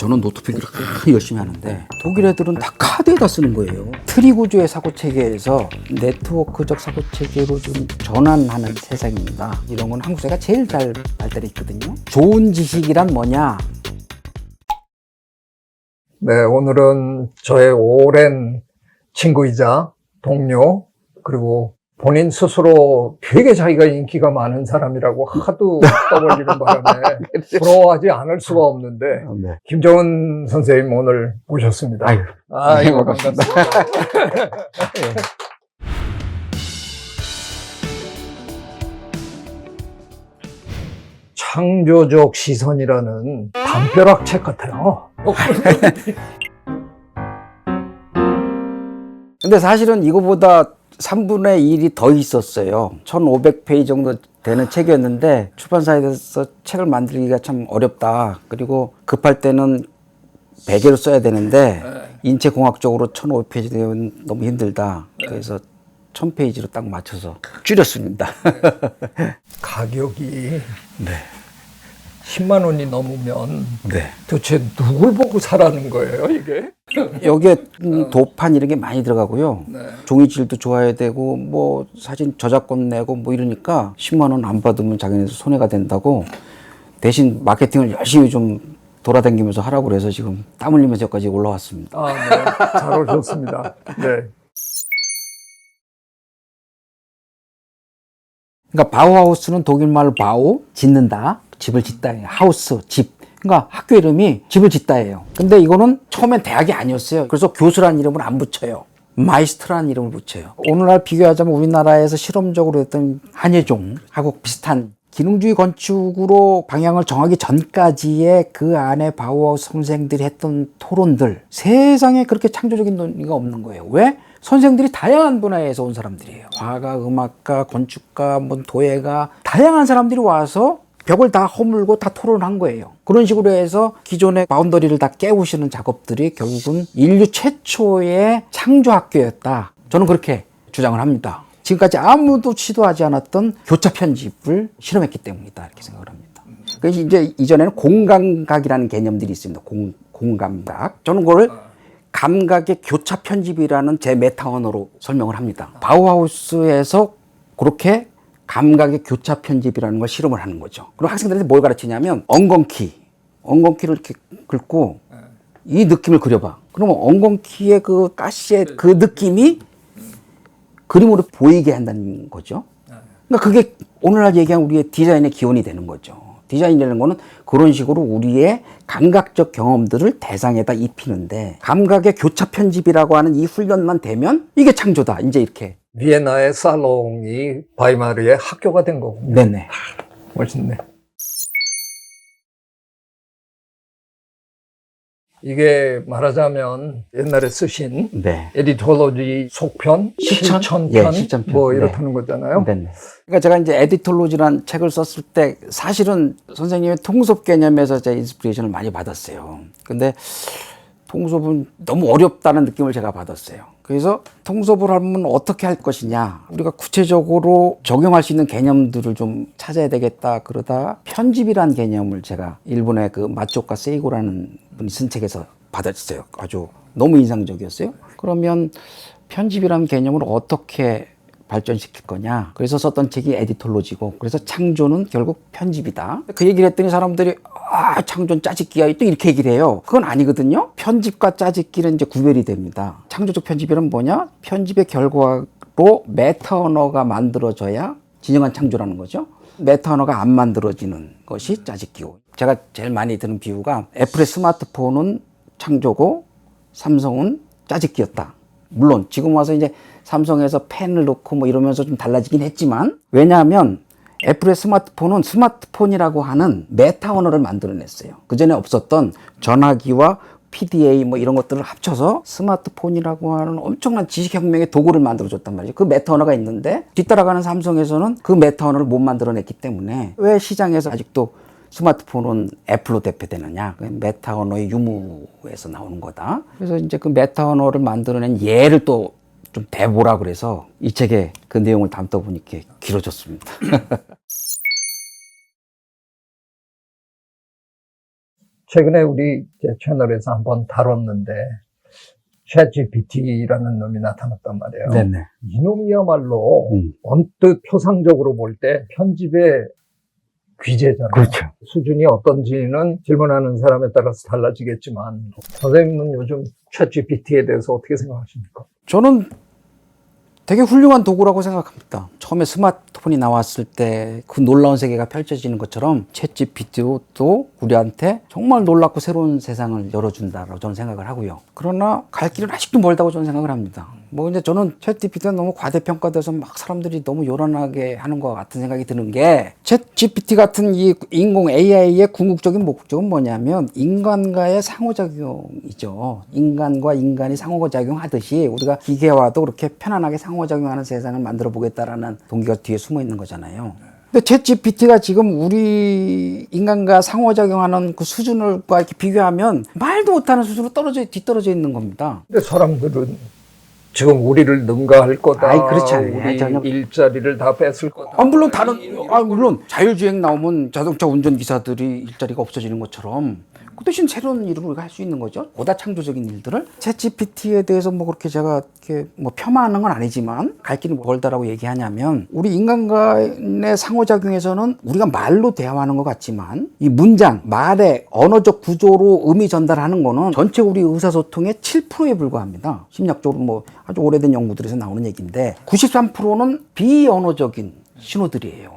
저는 노트 필기를 열심히 하는데 독일 애들은 다 카드에다 쓰는 거예요. 트리 구조의 사고 체계에서 네트워크적 사고 체계로 좀 전환하는 세상입니다. 이런 건 한국 사회가 제일 잘 발달해 있거든요. 좋은 지식이란 뭐냐? 네, 오늘은 저의 오랜 친구이자 동료, 그리고 본인 스스로 되게 자기가 인기가 많은 사람이라고 하도 떠벌리는 바람에 부러워하지 않을 수가 없는데, 네. 김정은 선생님 오늘 모셨습니다. 아이고, 반갑습니다. 창조적 시선이라는 담벼락 책 같아요. 근데 사실은 이거보다 3분의 1이 더 있었어요. 1500페이지 정도 되는 책이었는데 출판사에서 책을 만들기가 참 어렵다. 그리고 급할 때는 베개로 써야 되는데 인체공학적으로 1500페이지 되면 너무 힘들다. 그래서 1000페이지로 딱 맞춰서 줄였습니다. 가격이 네. 10만 원이 넘으면 네. 도대체 누굴 보고 사라는 거예요, 이게? 여기에 도판 이런 게 많이 들어가고요. 네. 종이질도 좋아야 되고 뭐 사진 저작권 내고 뭐 이러니까 10만 원 안 받으면 자기네들 손해가 된다고 대신 마케팅을 열심히 좀 돌아다니면서 하라고 그래서 지금 땀 흘리면서 여기까지 올라왔습니다. 아, 네. 잘 오셨습니다. 네. 그러니까 바우하우스는 독일말로 바우, 짓는다. 집을 짓다예요. 하우스, 집. 그러니까 학교 이름이 집을 짓다예요. 근데 이거는 처음엔 대학이 아니었어요. 그래서 교수라는 이름을 안 붙여요. 마이스트라는 이름을 붙여요. 오늘날 비교하자면 우리나라에서 실험적으로 했던 한예종하고 비슷한 기능주의 건축으로 방향을 정하기 전까지의 그 안에 바우하우스 선생들이 했던 토론들, 세상에 그렇게 창조적인 논리가 없는 거예요. 왜? 선생들이 다양한 분야에서 온 사람들이에요. 화가, 음악가, 건축가, 뭐 도예가, 다양한 사람들이 와서 벽을 다 허물고 다 토론한 거예요. 그런 식으로 해서 기존의 바운더리를 다 깨우시는 작업들이 결국은 인류 최초의 창조학교였다. 저는 그렇게 주장을 합니다. 지금까지 아무도 시도하지 않았던 교차 편집을 실험했기 때문이다. 이렇게 생각을 합니다. 그래서 이제 이전에는 공감각이라는 개념들이 있습니다. 공감각. 저는 그걸 감각의 교차 편집이라는 제 메타 언어로 설명을 합니다. 바우하우스에서 그렇게 감각의 교차 편집이라는 걸 실험을 하는 거죠. 그럼 학생들한테 뭘 가르치냐면 엉겅키를 이렇게 긁고 이 느낌을 그려봐. 그러면 엉겅키의 그 가시의 그 느낌이 그림으로 보이게 한다는 거죠. 그러니까 그게 오늘날 얘기한 우리의 디자인의 기원이 되는 거죠. 디자인이라는 거는 그런 식으로 우리의 감각적 경험들을 대상에다 입히는데 감각의 교차 편집이라고 하는 이 훈련만 되면 이게 창조다. 이제 이렇게. 비엔나의 살롱이 바이마르의 학교가 된 거군요. 네네. 멋있네. 이게 말하자면 옛날에 쓰신 네. 에디톨로지 속편, 실천편, 예, 실천편. 뭐 네. 이렇다는 거잖아요. 네네. 그러니까 제가 이제 에디톨로지라는 책을 썼을 때 사실은 선생님의 통섭 개념에서 제 인스피레이션을 많이 받았어요. 근데 통섭은 너무 어렵다는 느낌을 제가 받았어요. 그래서 통섭을 하면 어떻게 할 것이냐. 우리가 구체적으로 적용할 수 있는 개념들을 좀 찾아야 되겠다. 그러다 편집이라는 개념을 제가 일본의 그 마초카 세이고라는 분이 쓴 책에서 받았어요. 아주 너무 인상적이었어요. 그러면 편집이라는 개념을 어떻게 발전시킬 거냐. 그래서 썼던 책이 에디톨로지고, 그래서 창조는 결국 편집이다. 그 얘기를 했더니 사람들이 창조는 짜집기야 또 이렇게 얘기를 해요. 그건 아니거든요. 편집과 짜집기는 이제 구별이 됩니다. 창조적 편집이란 뭐냐? 편집의 결과로 메타 언어가 만들어져야 진정한 창조라는 거죠. 메타 언어가 안 만들어지는 것이 짜집기고. 제가 제일 많이 드는 비유가 애플의 스마트폰은 창조고 삼성은 짜집기였다. 물론 지금 와서 이제 삼성에서 펜을 넣고 뭐 이러면서 좀 달라지긴 했지만, 왜냐하면 애플의 스마트폰은 스마트폰이라고 하는 메타 언어를 만들어냈어요. 그 전에 없었던 전화기와 PDA 뭐 이런 것들을 합쳐서 스마트폰이라고 하는 엄청난 지식혁명의 도구를 만들어줬단 말이죠. 그 메타 언어가 있는데 뒤따라가는 삼성에서는 그 메타 언어를 못 만들어냈기 때문에 왜 시장에서 아직도 스마트폰은 애플로 대표되느냐? 그 메타 언어의 유무에서 나오는 거다. 그래서 이제 그 메타 언어를 만들어낸 예를 또 좀 대보라 그래서 이 책에 그 내용을 담다 보니까 길어졌습니다. 최근에 우리 채널에서 한번 다뤘는데 챗GPT라는 놈이 나타났단 말이에요. 네네. 이놈이야말로 언뜻 표상적으로 볼 때 편집의 귀재잖아요. 그렇죠. 수준이 어떤지는 질문하는 사람에 따라서 달라지겠지만 선생님은 요즘 챗GPT에 대해서 어떻게 생각하십니까? 저는 되게 훌륭한 도구라고 생각합니다. 처음에 스마트폰이 나왔을 때 그 놀라운 세계가 펼쳐지는 것처럼 챗GPT도 우리한테 정말 놀랍고 새로운 세상을 열어준다라고 저는 생각을 하고요. 그러나 갈 길은 아직도 멀다고 저는 생각을 합니다. 뭐 이제 저는 챗GPT가 너무 과대평가돼서 막 사람들이 너무 요란하게 하는 것 같은 생각이 드는 게, 챗GPT 같은 이 인공 AI의 궁극적인 목적은 뭐냐면 인간과의 상호작용이죠. 인간과 인간이 상호작용하듯이 우리가 기계와도 그렇게 편안하게 상호작용하는 세상을 만들어 보겠다라는 동기가 뒤에 숨어 있는 거잖아요. 근데 챗GPT가 지금 우리 인간과 상호작용하는 그 수준과 이렇게 비교하면 말도 못하는 수준으로 뒤떨어져 있는 겁니다. 근데 사람들은 지금 우리를 능가할 거다. 아이, 그렇지 않아요. 우리 전혀. 일자리를 다 뺏을 거다. 물론 자율주행 나오면 자동차 운전기사들이 일자리가 없어지는 것처럼 그 대신 새로운 일을 우리가 할 수 있는 거죠. 보다 창조적인 일들을. 챗GPT에 대해서 뭐 그렇게 제가 이렇게 뭐 폄하하는 건 아니지만 갈 길이 멀다라고 얘기하냐면, 우리 인간과의 상호작용에서는 우리가 말로 대화하는 것 같지만 이 문장, 말의 언어적 구조로 의미 전달하는 거는 전체 우리 의사소통의 7%에 불과합니다. 심리학적으로 뭐 아주 오래된 연구들에서 나오는 얘기인데 93%는 비언어적인 신호들이에요.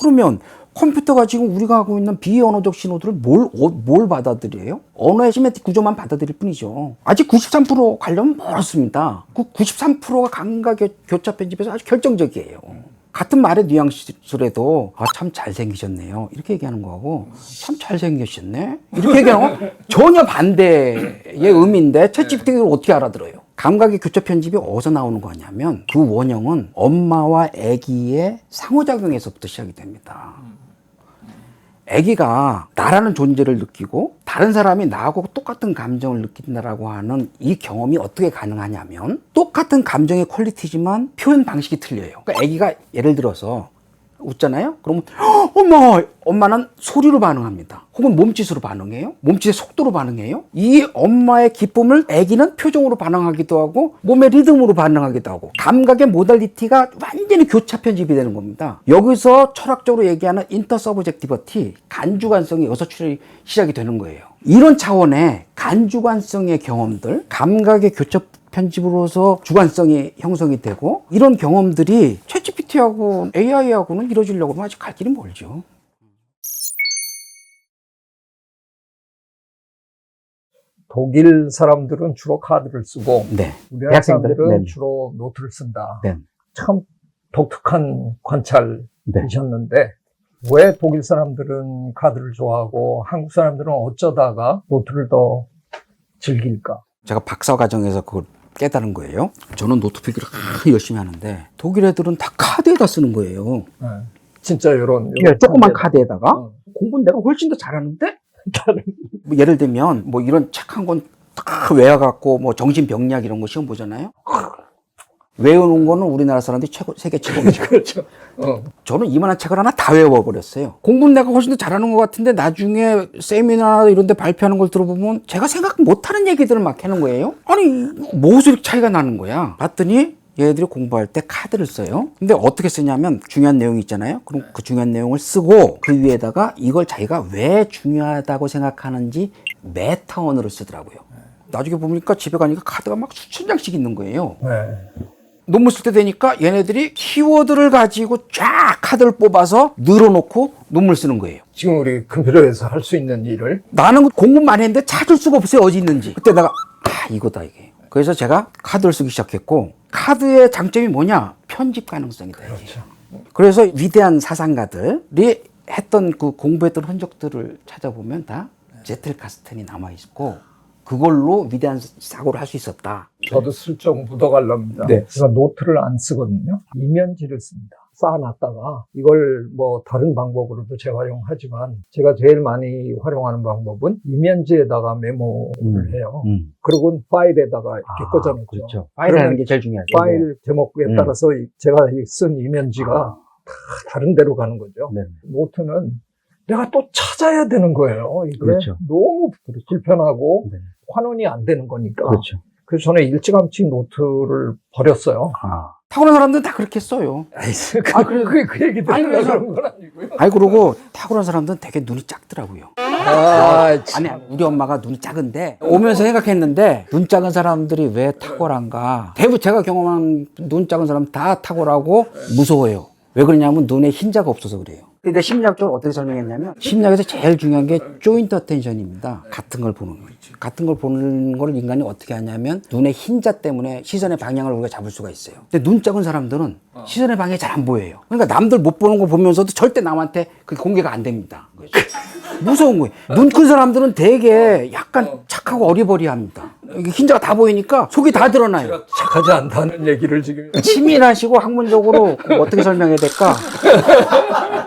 그러면 컴퓨터가 지금 우리가 하고 있는 비언어적 신호들을 뭘 받아들여요? 언어의 시메틱 구조만 받아들일 뿐이죠. 아직 93% 가려면 멀었습니다. 그 93%가 감각 교차 편집에서 아주 결정적이에요. 같은 말의 뉘앙스라도 참 잘생기셨네요, 이렇게 얘기하는 거하고 참 잘생기셨네, 이렇게 얘기하는 건 전혀 반대의 의미인데 챗GPT가 이걸 어떻게 알아들어요? 감각의 교차 편집이 어디서 나오는 거냐면 그 원형은 엄마와 아기의 상호작용에서부터 시작이 됩니다. 아기가 나라는 존재를 느끼고 다른 사람이 나하고 똑같은 감정을 느낀다라고 하는 이 경험이 어떻게 가능하냐면, 똑같은 감정의 퀄리티지만 표현 방식이 틀려요. 그러니까 아기가 예를 들어서 웃잖아요? 그러면 엄마는 소리로 반응합니다. 혹은 몸짓으로 반응해요. 몸짓의 속도로 반응해요. 이 엄마의 기쁨을 아기는 표정으로 반응하기도 하고 몸의 리듬으로 반응하기도 하고, 감각의 모달리티가 완전히 교차 편집이 되는 겁니다. 여기서 철학적으로 얘기하는 인터서브젝티버티, 간주관성이 여기서 시작이 되는 거예요. 이런 차원의 간주관성의 경험들, 감각의 교차 편집으로서 주관성이 형성이 되고, 이런 경험들이 챗GPT하고 AI하고는 이루어지려고 하면 아직 갈 길이 멀죠. 독일 사람들은 주로 카드를 쓰고 네. 우리나라 대학생들. 사람들은 네. 주로 노트를 쓴다. 네. 참 독특한 관찰이셨는데 네. 왜 독일 사람들은 카드를 좋아하고 한국 사람들은 어쩌다가 노트를 더 즐길까? 제가 박사 과정에서 그걸 깨달은 거예요. 저는 노트 필기를 열심히 하는데 독일 애들은 다 카드에다 쓰는 거예요. 네. 진짜 이런 조그만 카드에다가 공부는 내가 훨씬 더 잘하는데 뭐 예를 들면 뭐 이런 책 한 권 딱 외워갖고 뭐 정신병리학 이런 거 시험 보잖아요. 외우는 거는 우리나라 사람들이 세계 최고입니다. 그렇죠. 저는 이만한 책을 하나 다 외워버렸어요. 공부는 내가 훨씬 더 잘하는 것 같은데 나중에 세미나 이런 데 발표하는 걸 들어보면 제가 생각 못하는 얘기들을 막 하는 거예요. 아니 뭐서 이렇게 차이가 나는 거야. 봤더니 얘네들이 공부할 때 카드를 써요. 근데 어떻게 쓰냐면 중요한 내용이 있잖아요. 그럼 그 중요한 내용을 쓰고 그 위에다가 이걸 자기가 왜 중요하다고 생각하는지 메타 언어를 쓰더라고요. 나중에 보니까 집에 가니까 카드가 막 수천 장씩 있는 거예요. 네. 논문 쓸 때 되니까 얘네들이 키워드를 가지고 쫙 카드를 뽑아서 늘어놓고 논문을 쓰는 거예요. 지금 우리 컴퓨터에서 할 수 있는 일을 나는 공부 많이 했는데 찾을 수가 없어요, 어디 있는지. 그때 내가 이거다 이게. 그래서 제가 카드를 쓰기 시작했고, 카드의 장점이 뭐냐? 편집 가능성이다. 이게. 그렇죠. 그래서 위대한 사상가들이 했던 그 공부했던 흔적들을 찾아보면 다 제틀카스텐이 남아있고, 그걸로 위대한 사고를 할 수 있었다. 저도 슬쩍 묻어가렵니다. 네. 제가 노트를 안 쓰거든요. 이면지를 씁니다. 쌓아놨다가 이걸 뭐 다른 방법으로도 재활용하지만 제가 제일 많이 활용하는 방법은 이면지에다가 메모를 해요. 그리고 파일에다가 이렇게 꽂아놓죠. 그렇죠. 파일 하는 게 제일 중요하죠. 파일 제목에 따라서 제가 쓴 이면지가 다 다른 데로 가는 거죠. 네. 노트는 내가 또 찾아야 되는 거예요. 이게 그렇죠. 너무 불편하고 네. 환원이 안 되는 거니까. 그렇죠. 그래서 저는 일찌감치 노트를 버렸어요. 타고난 사람들은 다 그렇게 써요. 그 얘기 아니, 들으려고 그래서- 그런 건 아니고요. 아니, 그러고 타고난 사람들은 되게 눈이 작더라고요. 아니, 우리 엄마가 눈이 작은데 오면서 생각했는데 눈 작은 사람들이 왜 탁월한가. 대부분 제가 경험한 눈 작은 사람 다 탁월하고 무서워요. 왜 그러냐면 눈에 흰자가 없어서 그래요. 근데 심리학적으로 어떻게 설명했냐면 심리학에서 제일 중요한 게 조인트 어텐션입니다. 같은 걸 보는 거죠. 같은 걸 보는 걸 인간이 어떻게 하냐면 눈의 흰자 때문에 시선의 방향을 우리가 잡을 수가 있어요. 근데 눈 작은 사람들은 시선의 방향이 잘 안 보여요. 그러니까 남들 못 보는 거 보면서도 절대 남한테 그게 공개가 안 됩니다. 무서운 거예요. 눈 큰 사람들은 되게 약간 착하고 어리버리합니다. 이게 흰자가 다 보이니까 속이 다 드러나요. 착하지 않다는 얘기를 지금. 치밀하시고 학문적으로 어떻게 설명해야 될까?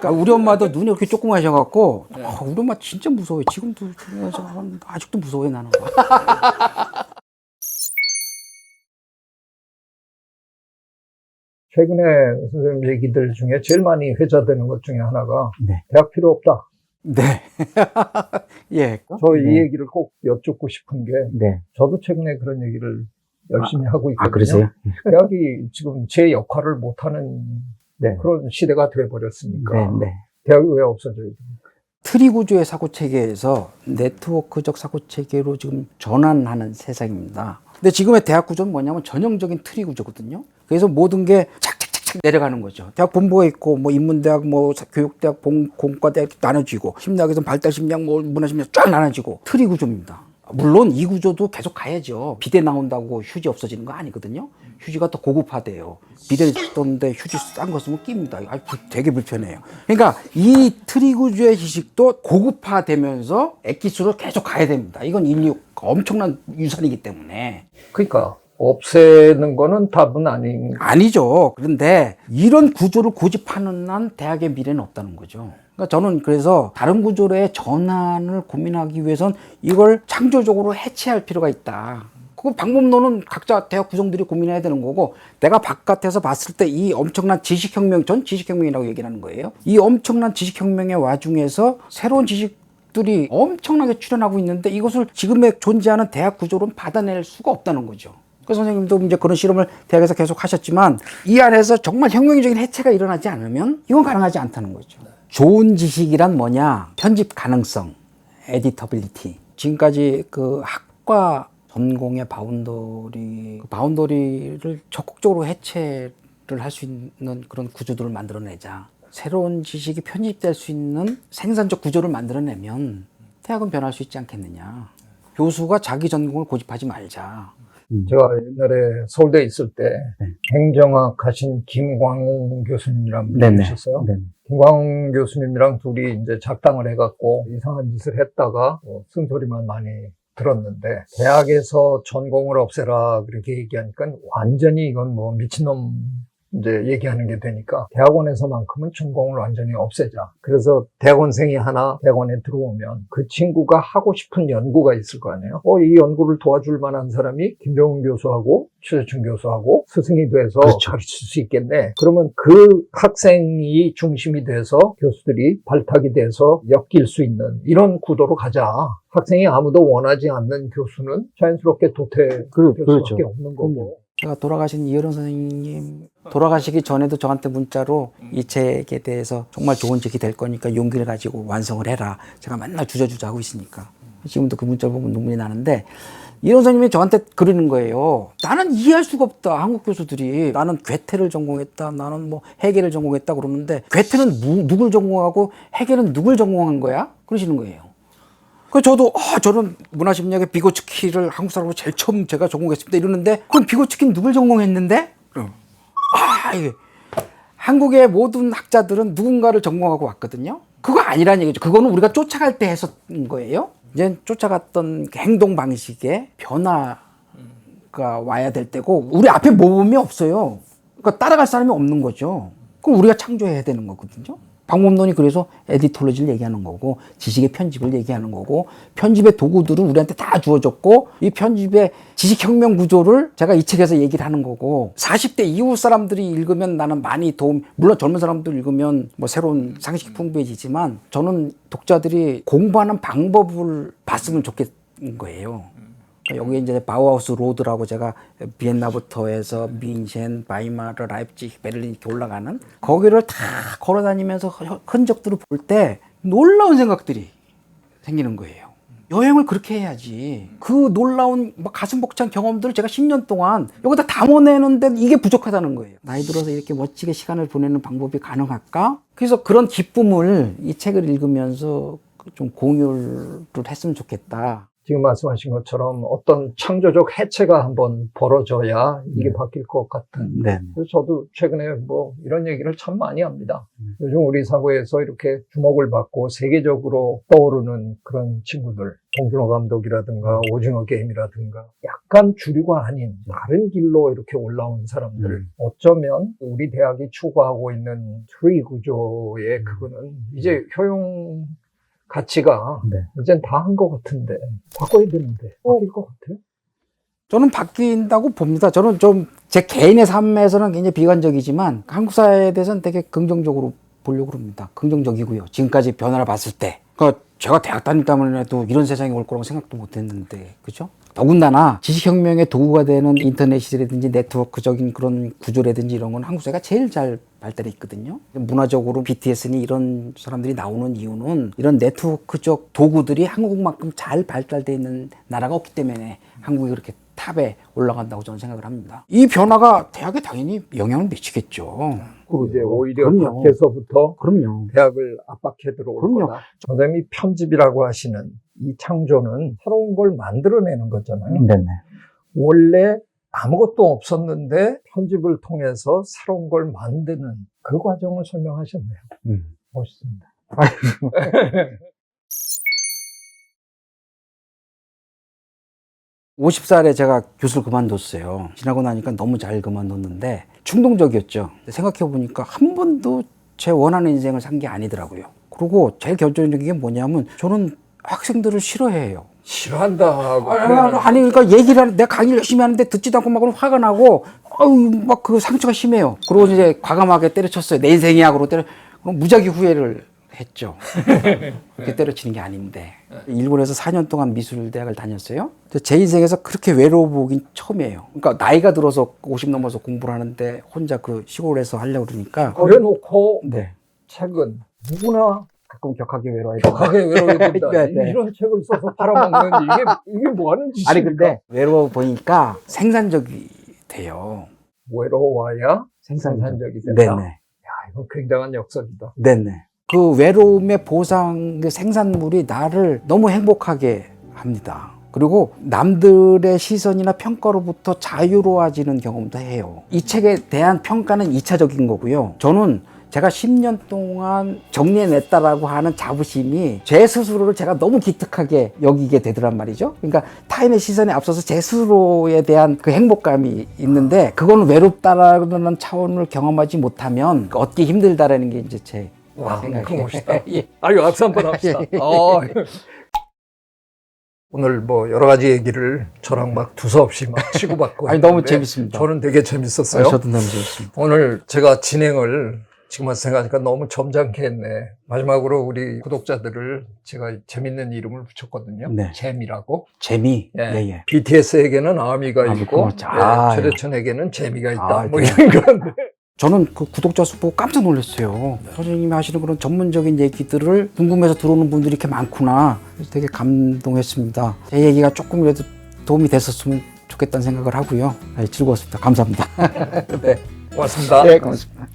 그러니까 우리 엄마도 눈이 이렇게 조그마하셔갖고 우리 엄마 진짜 무서워요. 지금도 아직도 무서워요 나는. 최근에 선생님 얘기들 중에 제일 많이 회자되는 것 중에 하나가 네. 대학 필요 없다. 네. 예. 저 이 얘기를 꼭 여쭙고 싶은 게 네. 저도 최근에 그런 얘기를 열심히 하고 있거든요. 그러세요? 대학이 지금 제 역할을 못하는 네. 그런 시대가 돼버렸으니까 네. 대학이 왜 없어져야 됩니까? 트리 구조의 사고 체계에서 네트워크적 사고 체계로 지금 전환하는 세상입니다. 근데 지금의 대학 구조는 뭐냐면 전형적인 트리 구조거든요. 그래서 모든 게 착착착착 내려가는 거죠. 대학 본부가 있고 뭐 인문대학, 뭐 교육대학, 공과대학 이렇게 나눠지고 심리학에서는 발달심리학, 뭐 문화심리학 쫙 나눠지고 트리 구조입니다. 물론 이 구조도 계속 가야죠. 비대 나온다고 휴지 없어지는 거 아니거든요. 휴지가 더 고급화돼요. 비대 썼는데 휴지 싼 거 쓰면 낍니다. 되게 불편해요. 그러니까 이 트리 구조의 지식도 고급화되면서 액기수로 계속 가야 됩니다. 이건 인류 엄청난 유산이기 때문에. 그러니까 없애는 거는 답은 아니죠. 그런데 이런 구조를 고집하는 한 대학의 미래는 없다는 거죠. 그러니까 저는 그래서 다른 구조로의 전환을 고민하기 위해선 이걸 창조적으로 해체할 필요가 있다. 그 방법론은 각자 대학 구성들이 고민해야 되는 거고, 내가 바깥에서 봤을 때 이 엄청난 지식혁명, 전 지식혁명이라고 얘기를 하는 거예요. 이 엄청난 지식혁명의 와중에서 새로운 지식들이 엄청나게 출현하고 있는데 이것을 지금의 존재하는 대학 구조로는 받아낼 수가 없다는 거죠. 그 선생님도 이제 그런 실험을 대학에서 계속 하셨지만 이 안에서 정말 혁명적인 해체가 일어나지 않으면 이건 가능하지 않다는 거죠. 좋은 지식이란 뭐냐? 편집 가능성, 에디터빌리티. 지금까지 그 학과 전공의 바운더리를 적극적으로 해체를 할 수 있는 그런 구조들을 만들어내자. 새로운 지식이 편집될 수 있는 생산적 구조를 만들어내면 대학은 변할 수 있지 않겠느냐. 교수가 자기 전공을 고집하지 말자. 제가 옛날에 서울대에 있을 때 행정학 하신 김광웅 교수님이랑 계셨어요. 김광웅 교수님이랑 둘이 이제 작당을 해갖고 이상한 짓을 했다가 쓴소리만 많이 들었는데, 대학에서 전공을 없애라 그렇게 얘기하니까 완전히 이건 뭐 미친놈 이제 얘기하는 게 되니까 대학원에서만큼은 전공을 완전히 없애자. 그래서 대학원생이 하나 대학원에 들어오면 그 친구가 하고 싶은 연구가 있을 거 아니에요. 이 연구를 도와줄 만한 사람이 김정은 교수하고 최재춘 교수하고 스승이 돼서 그렇죠. 가르칠 수 있겠네. 그러면 그 학생이 중심이 돼서 교수들이 발탁이 돼서 엮일 수 있는 이런 구도로 가자. 학생이 아무도 원하지 않는 교수는 자연스럽게 도태될 수밖에 없는 거고. 제가 돌아가신 이효령 선생님 돌아가시기 전에도 저한테 문자로 이 책에 대해서 정말 좋은 책이 될 거니까 용기를 가지고 완성을 해라. 제가 맨날 주저주저 하고 있으니까. 지금도 그 문자를 보면 눈물이 나는데, 이효령 선생님이 저한테 그러는 거예요. 나는 이해할 수가 없다. 한국 교수들이. 나는 괴테를 전공했다. 나는 뭐 해겔을 전공했다 그러는데, 괴테는 누굴 전공하고 해겔은 누굴 전공한 거야? 그러시는 거예요. 그 저도 저는 문화심리학의 비고츠키를 한국 사람으로 제일 처음 제가 전공했습니다 이러는데, 그럼 비고츠키는 누굴 전공했는데? 이게 한국의 모든 학자들은 누군가를 전공하고 왔거든요. 그거 아니라는 얘기죠. 그거는 우리가 쫓아갈 때 했었던 거예요. 이제 쫓아갔던 행동 방식의 변화가 와야 될 때고, 우리 앞에 모범이 없어요. 그러니까 따라갈 사람이 없는 거죠. 그럼 우리가 창조해야 되는 거거든요. 방법론이 그래서 에디톨로지를 얘기하는 거고 지식의 편집을 얘기하는 거고 편집의 도구들을 우리한테 다 주어졌고 이 편집의 지식혁명 구조를 제가 이 책에서 얘기를 하는 거고 40대 이후 사람들이 읽으면 나는 많이 물론 젊은 사람들 읽으면 뭐 새로운 상식이 풍부해지지만 저는 독자들이 공부하는 방법을 봤으면 좋겠는 거예요. 여기 이제 바우하우스 로드라고 제가 비엔나부터 해서 뮌헨, 바이마르, 라이프치히, 베를린 이렇게 올라가는 거기를 다 걸어다니면서 흔적들을 볼 때 놀라운 생각들이 생기는 거예요. 여행을 그렇게 해야지. 그 놀라운 가슴 벅찬 경험들을 제가 10년 동안 여기다 담아내는데 이게 부족하다는 거예요. 나이 들어서 이렇게 멋지게 시간을 보내는 방법이 가능할까? 그래서 그런 기쁨을 이 책을 읽으면서 좀 공유를 했으면 좋겠다. 지금 말씀하신 것처럼 어떤 창조적 해체가 한번 벌어져야 이게 바뀔 것 같은. 네. 그래서 저도 최근에 뭐 이런 얘기를 참 많이 합니다. 요즘 우리 사회에서 이렇게 주목을 받고 세계적으로 떠오르는 그런 친구들, 봉준호 감독이라든가 오징어 게임이라든가 약간 주류가 아닌 다른 길로 이렇게 올라온 사람들, 어쩌면 우리 대학이 추구하고 있는 트리 구조의 그거는 이제 효용 가치가 이젠 다 한 것 같은데 바꿔야 되는데 바뀔 것 같아요? 저는 바뀐다고 봅니다. 저는 좀 제 개인의 삶에서는 굉장히 비관적이지만 한국 사회에 대해서는 되게 긍정적으로 보려고 합니다. 긍정적이고요. 지금까지 변화를 봤을 때. 그러니까 제가 대학 다닐 때만 해도 이런 세상이 올 거라고 생각도 못 했는데, 그죠? 더군다나 지식혁명의 도구가 되는 인터넷이라든지 네트워크적인 그런 구조라든지 이런 건 한국 사회가 제일 잘 발달해 있거든요. 문화적으로 BTS니 이런 사람들이 나오는 이유는 이런 네트워크적 도구들이 한국만큼 잘 발달되어 있는 나라가 없기 때문에 한국이 그렇게 탑에 올라간다고 저는 생각을 합니다. 이 변화가 대학에 당연히 영향을 미치겠죠. 이제 오히려 그럼요. 밖에서부터 그럼요. 대학을 압박해 들어올 그럼요. 거다. 선생님이 편집이라고 하시는 이 창조는 새로운 걸 만들어내는 거잖아요. 네네. 원래 아무것도 없었는데 편집을 통해서 새로운 걸 만드는 그 과정을 설명하셨네요. 멋있습니다. 50살에 제가 교수를 그만뒀어요. 지나고 나니까 너무 잘 그만뒀는데 충동적이었죠. 생각해보니까 한 번도 제 원하는 인생을 산 게 아니더라고요. 그리고 제일 결정적인 게 뭐냐면 저는 학생들을 싫어해요. 싫어한다. 아니 그러니까 내가 강의를 열심히 하는데 듣지도 않고 막 화가 나고 막 그 상처가 심해요. 그리고 이제 과감하게 때려쳤어요. 내 인생이야. 그러고 그럼 무작위 후회를 했죠. 그렇게 때려치는 게 아닌데. 일본에서 4년 동안 미술대학을 다녔어요. 제 인생에서 그렇게 외로워 보긴 처음이에요. 그러니까 나이가 들어서 50 넘어서 공부를 하는데 혼자 그 시골에서 하려고 그러니까. 그래놓고 네. 책은 누구나 가끔 격하게 외로워요. 격하게 외로워야 된다. 네. 이런 책을 써서 팔아먹는 이게 뭐 하는 짓입니까? 아니 근데 외로워 보니까 생산적이 돼요. 외로워야 생산적이 된다. 네네. 야, 이거 굉장한 역설이다. 네네. 그 외로움의 보상, 그 생산물이 나를 너무 행복하게 합니다. 그리고 남들의 시선이나 평가로부터 자유로워지는 경험도 해요. 이 책에 대한 평가는 2차적인 거고요. 저는 제가 10년 동안 정리해냈다라고 하는 자부심이 제 스스로를 제가 너무 기특하게 여기게 되더란 말이죠. 그러니까 타인의 시선에 앞서서 제 스스로에 대한 그 행복감이 있는데 그거는 외롭다라는 차원을 경험하지 못하면 얻기 힘들다라는 게 이제 제 생각이에요. 그 멋있다. 예. 아유, 악수 한번 합시다. 오늘 뭐 여러 가지 얘기를 저랑 막 두서없이 막 치고받고 아니, 너무 했는데 재밌습니다. 저는 되게 재밌었어요. 저도 너무 재밌습니다. 오늘 제가 진행을 지금 와서 생각하니까 너무 점잖게 했네. 마지막으로 우리 구독자들을 제가 재밌는 이름을 붙였거든요. 네. 재미라고. 재미. 예. 예. BTS에게는 아미가 아미, 있고 그렇죠. 아, 최대천에게는 재미가 있다. 아, 뭐 네. 이런 건데. 저는 그 구독자 수 보고 깜짝 놀랐어요. 선생님이 하시는 그런 전문적인 얘기들을 궁금해서 들어오는 분들이 이렇게 많구나. 그래서 되게 감동했습니다. 제 얘기가 조금이라도 도움이 됐었으면 좋겠다는 생각을 하고요. 네, 즐거웠습니다. 감사합니다. 네, 고맙습니다. 네, 고맙습니다.